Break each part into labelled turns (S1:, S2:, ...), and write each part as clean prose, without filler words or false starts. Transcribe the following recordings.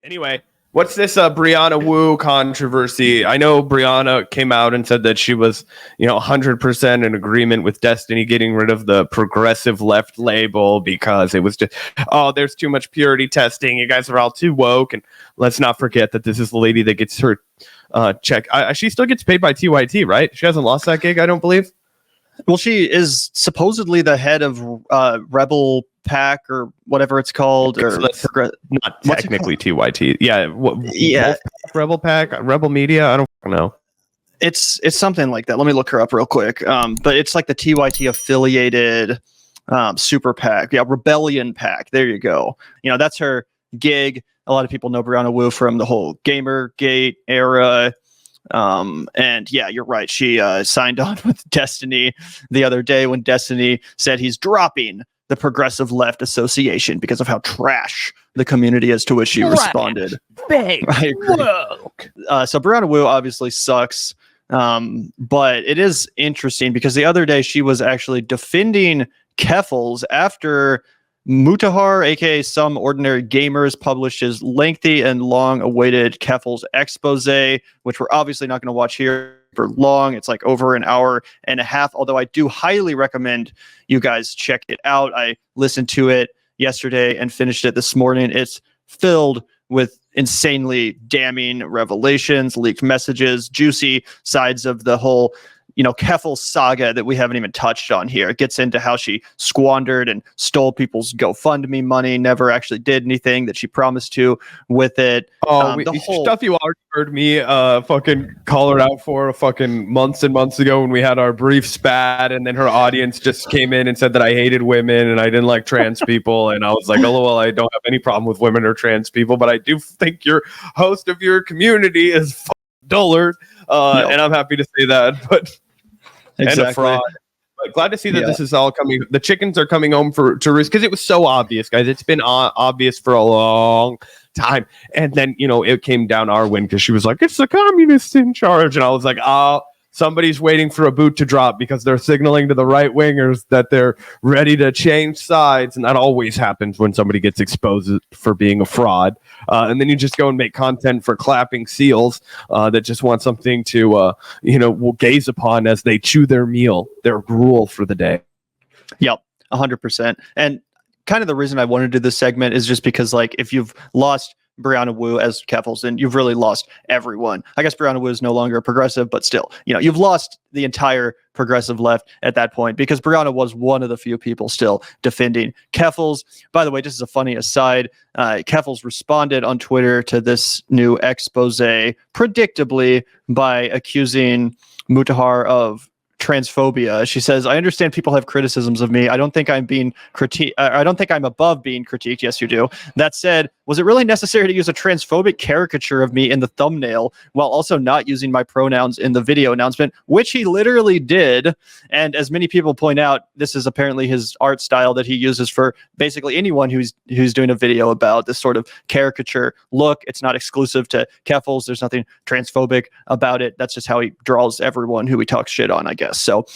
S1: Anyway, what's this Brianna Wu controversy? I know Brianna came out and said that she was, 100% in agreement with Destiny getting rid of the progressive left label because it was just, there's too much purity testing. You guys are all too woke. And let's not forget that this is the lady that gets her check. She still gets paid by TYT, right? She hasn't lost that gig, I don't believe.
S2: Well, she is supposedly the head of Rebel Pack or whatever it's called, or
S1: not technically TYT. Yeah, Rebel Pack, Rebel Media. I don't know.
S2: It's something like that. Let me look her up real quick. But it's like the TYT affiliated super PAC. Yeah, Rebellion Pack. There you go. That's her gig. A lot of people know Brianna Wu from the whole Gamergate era. And yeah, you're right. She signed on with Destiny the other day when Destiny said he's dropping the Progressive Left Association because of how trash the community is, to which she responded.
S1: I agree.
S2: So Brianna Wu obviously sucks. But it is interesting because the other day she was actually defending Keffals after Mutahar, aka Some Ordinary Gamers, published his lengthy and long-awaited Keffals Exposé, which we're obviously not going to watch here for long. It's like over an hour and a half, although I do highly recommend you guys check it out. I listened to it yesterday and finished it this morning. It's filled with insanely damning revelations, leaked messages, juicy sides of the whole Keffals saga that we haven't even touched on here. It gets into how she squandered and stole people's GoFundMe money, never actually did anything that she promised to with it.
S1: Stuff you already heard me fucking call her out for fucking months and months ago when we had our brief spat, and then her audience just came in and said that I hated women and I didn't like trans people, and I was like, oh, well, I don't have any problem with women or trans people, but I do think your host of your community is dullard, and I'm happy to say that, but...
S2: Exactly.
S1: And a fraud. But glad to see that this is all coming. The chickens are coming home to roost because it was so obvious, guys. It's been obvious for a long time. And then, it came down our win because she was like, it's the communists in charge. And I was like, somebody's waiting for a boot to drop because they're signaling to the right wingers that they're ready to change sides. And that always happens when somebody gets exposed for being a fraud. And then you just go and make content for clapping seals that just want something to, will gaze upon as they chew their meal, their gruel for the day.
S2: Yep, 100%. And kind of the reason I wanted to do this segment is just because, like, if you've lost Brianna Wu as Keffals, and you've really lost everyone. I guess Brianna Wu is no longer a progressive, but still, you've lost the entire progressive left at that point because Brianna was one of the few people still defending Keffals. By the way, just as a funny aside, Keffals responded on Twitter to this new expose, predictably, by accusing Mutahar of transphobia. She says, I understand people have criticisms of me. I don't think I'm being I don't think I'm above being critiqued. Yes, you do. That said, was it really necessary to use a transphobic caricature of me in the thumbnail while also not using my pronouns in the video announcement, which he literally did? And as many people point out, this is apparently his art style that he uses for basically anyone who's doing a video about this sort of caricature look. It's not exclusive to Keffals. There's nothing transphobic about it. That's just how he draws everyone who he talks shit on, I guess. So,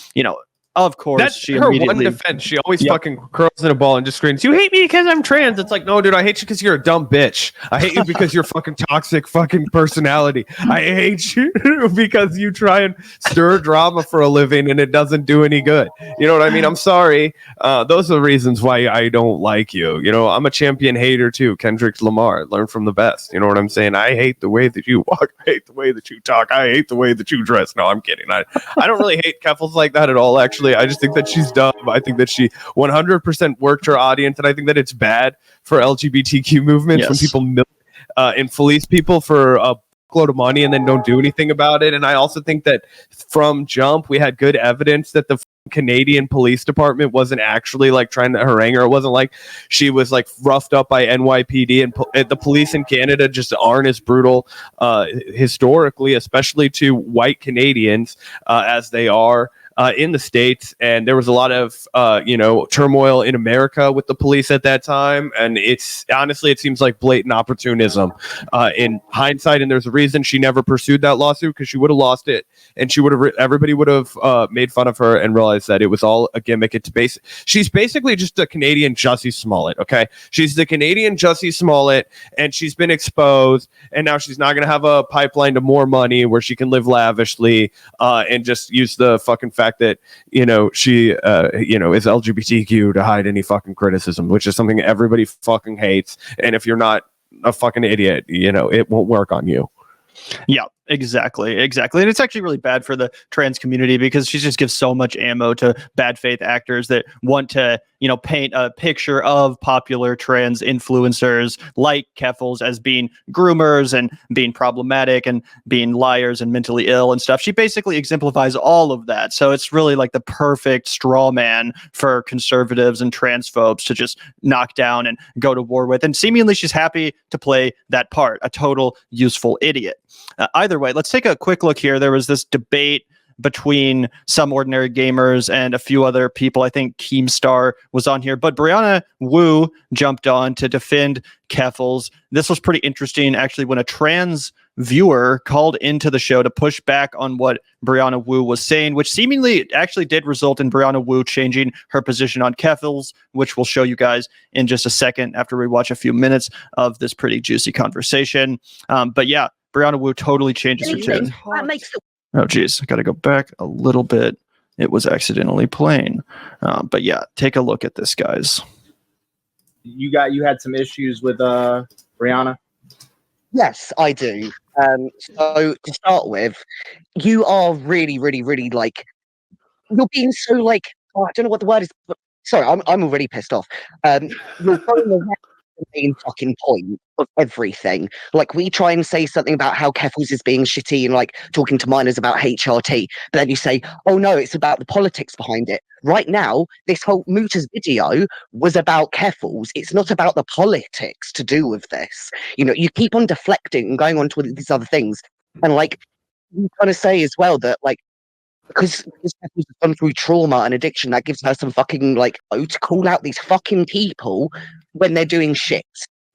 S2: of course,
S1: that's
S2: she
S1: her
S2: immediately...
S1: one defense. She always fucking curls in a ball and just screams, you hate me because I'm trans. It's like, no, dude, I hate you because you're a dumb bitch. I hate you because you're fucking toxic fucking personality. I hate you because you try and stir drama for a living and it doesn't do any good. You know what I mean? I'm sorry. Those are the reasons why I don't like you. I'm a champion hater too. Kendrick Lamar, learn from the best. You know what I'm saying? I hate the way that you walk. I hate the way that you talk. I hate the way that you dress. No, I'm kidding. I don't really hate Keffals like that at all, actually. I just think that she's dumb. I think that she 100% worked her audience, and I think that it's bad for LGBTQ movements when people milk and fleece people for a load of money and then don't do anything about it. And I also think that from jump, we had good evidence that the Canadian police department wasn't actually like trying to harangue her. It wasn't like she was like roughed up by NYPD, and the police in Canada just aren't as brutal historically, especially to white Canadians, as they are in the States, and there was a lot of turmoil in America with the police at that time, and it's honestly it seems like blatant opportunism in hindsight, and there's a reason she never pursued that lawsuit, because she would have lost it, and she would have everybody would have made fun of her and realized that it was all a gimmick. She's basically just a Canadian Jussie Smollett. Okay, she's the Canadian Jussie Smollett, and she's been exposed, and now she's not going to have a pipeline to more money where she can live lavishly and just use the fucking fact that she is LGBTQ to hide any fucking criticism, which is something everybody fucking hates. And if you're not a fucking idiot, it won't work on you.
S2: Yeah, exactly. And it's actually really bad for the trans community, because she just gives so much ammo to bad faith actors that want to, paint a picture of popular trans influencers like Keffals as being groomers and being problematic and being liars and mentally ill and stuff. She basically exemplifies all of that. So it's really like the perfect straw man for conservatives and transphobes to just knock down and go to war with. And seemingly she's happy to play that part, a total useful idiot. Either way, let's take a quick look here. There was this debate between some ordinary gamers and a few other people. I think Keemstar was on here, but Brianna Wu jumped on to defend Keffals. This was pretty interesting, actually, when a trans viewer called into the show to push back on what Brianna Wu was saying, which seemingly actually did result in Brianna Wu changing her position on Keffals, which we'll show you guys in just a second after we watch a few minutes of this pretty juicy conversation. But yeah, Brianna Wu totally changes her tune. Oh, geez, I got to go back a little bit. It was accidentally playing. But yeah, take a look at this, guys.
S3: You had some issues with Brianna?
S4: Yes, I do. So to start with, you are really, really, really you're being so I don't know what the word is, but sorry, I'm already pissed off. You're going around the main fucking point of everything. Like, we try and say something about how Keffals is being shitty and talking to minors about HRT, but then you say, oh no, it's about the politics behind it. Right now, this whole Mutah's video was about Keffals. It's not about the politics to do with this. You keep on deflecting and going on to these other things. And you kind of say as well that because Keffals has gone through trauma and addiction, that gives her some fucking to call out these fucking people when they're doing shit.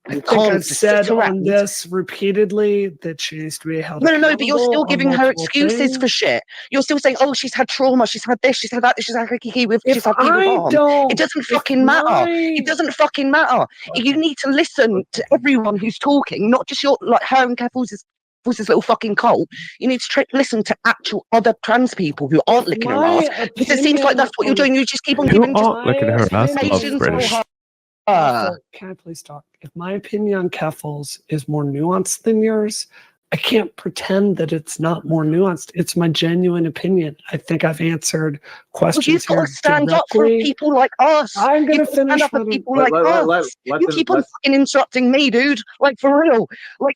S5: I think I've said on this repeatedly that she needs to be held
S4: No, but you're still giving her excuses for shit. You're still saying, oh, she's had trauma, she's had this, she's had that, she's had she's had people harm. It doesn't fucking matter. It doesn't fucking matter. You need to listen to everyone who's talking, not just your her and Keffals' little fucking cult. You need to listen to actual other trans people who aren't licking her ass. Because it seems like that's what you're doing. You just keep on giving
S1: licking her ass. British.
S5: Can I please talk? If my opinion on Keffals is more nuanced than yours, I can't pretend that it's not more nuanced. It's my genuine opinion. I think I've answered questions.
S4: You've got to stand up for people like us.
S5: I'm going to finish.
S4: Stand up for people like us. You keep on fucking interrupting me, dude. For real.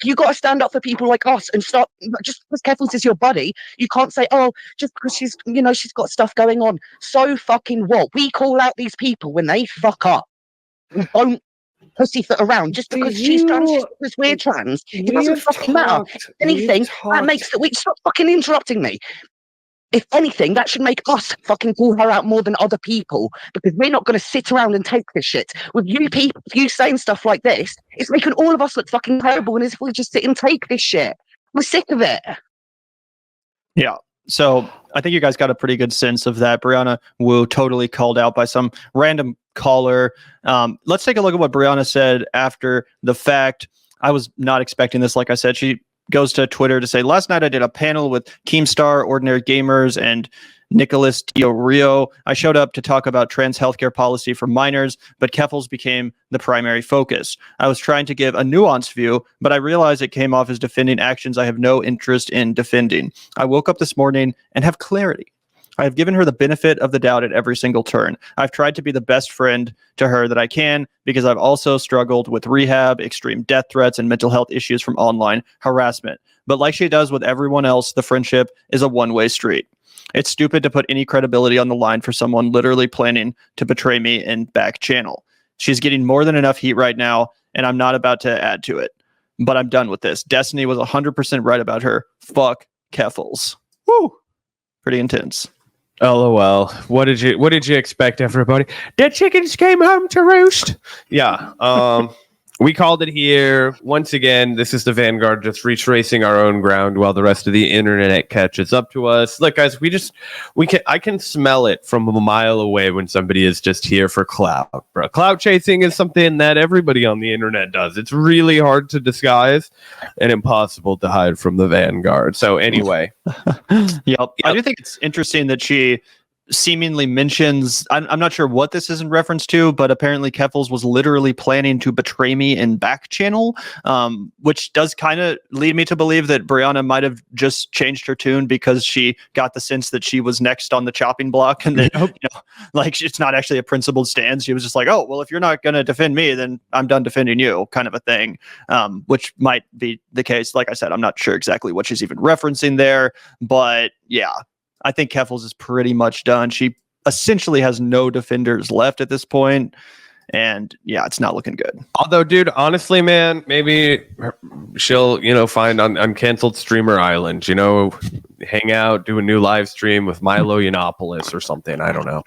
S4: You got to stand up for people like us and stop. Just because Keffals is your buddy, you can't say, oh, just because she's got stuff going on. So fucking what? We call out these people when they fuck up. Don't pussyfoot around just because she's trans, just because we're trans. It doesn't fucking matter. Anything that makes that we stop fucking interrupting me. If anything, that should make us fucking call her out more than other people, because we're not going to sit around and take this shit. With you people, you saying stuff like this, it's making all of us look fucking terrible, and as if we just sit and take this shit. We're sick of it.
S2: Yeah. So I think you guys got a pretty good sense of that. Brianna Wu totally called out by some random caller. Let's take a look at what Brianna said after the fact. I was not expecting this. Like I said, she goes to Twitter to say, last night I did a panel with Keemstar, Ordinary Gamers, and Nicholas Dio Rio. I showed up to talk about trans healthcare policy for minors, but Keffals became the primary focus. I was trying to give a nuanced view, but I realized it came off as defending actions I have no interest in defending. I woke up this morning and have clarity. I have given her the benefit of the doubt at every single turn. I've tried to be the best friend to her that I can, because I've also struggled with rehab, extreme death threats, and mental health issues from online harassment. But like she does with everyone else, the friendship is a one-way street. It's stupid to put any credibility on the line for someone literally planning to betray me in back channel. She's getting more than enough heat right now, and I'm not about to add to it. But I'm done with this. Destiny was 100% right about her. Fuck Keffals. Woo! Pretty intense.
S1: LOL. What did you expect, everybody? The chickens came home to roost. Yeah. We called it here. Once again, this is the Vanguard just retracing our own ground while the rest of the internet catches up to us. Look, guys, I can smell it from a mile away when somebody is just here for clout, bro. Clout chasing is something that everybody on the internet does. It's really hard to disguise and impossible to hide from the Vanguard. So anyway.
S2: Yep. I do think it's interesting that she seemingly mentions, I'm not sure what this is in reference to, but apparently Keffals was literally planning to betray me in back channel, which does kind of lead me to believe that Brianna might have just changed her tune because she got the sense that she was next on the chopping block, and that like it's not actually a principled stance. She was just like, oh well, if you're not going to defend me, then I'm done defending you, kind of a thing, which might be the case. Like I said, I'm not sure exactly what she's even referencing there, but yeah, I think Keffals is pretty much done. She essentially has no defenders left at this point, and yeah, it's not looking good.
S1: Although, dude, honestly, man, maybe she'll, find on canceled streamer island, hang out, do a new live stream with Milo Yiannopoulos or something. I don't know.